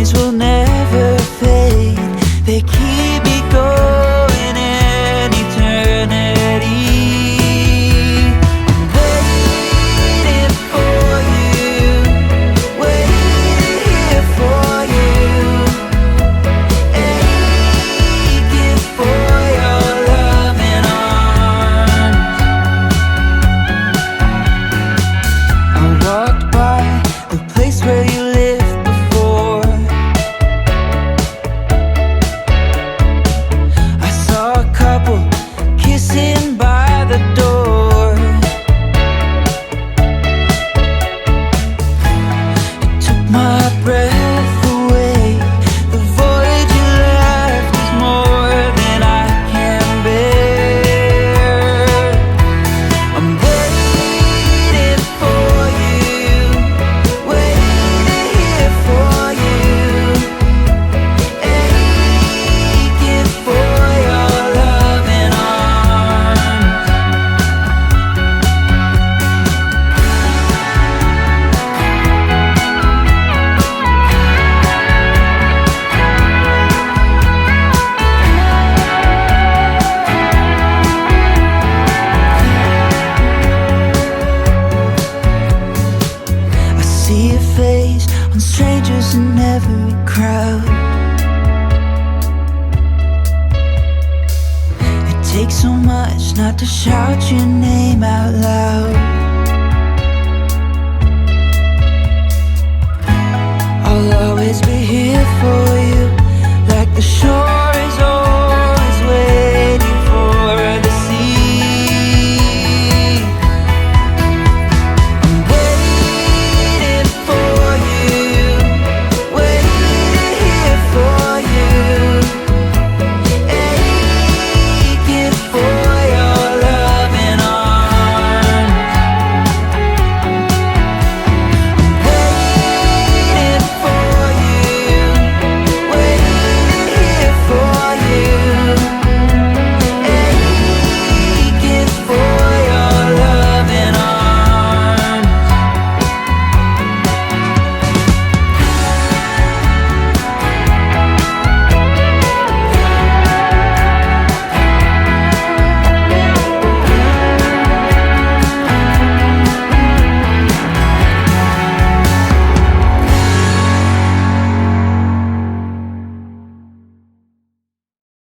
memories will never fade. They keep me going in eternity. I'm waiting for you, waiting here for you, aching for your loving arms. I walked by the place where you lived before. I saw a couple kissing by the door. It took my breath away. The void you left is more than I can bear. I'm waiting for you, waiting here for you, aching for your loving arms. I see your face on strangers in every crowd. It takes so much not to shout your name out loud.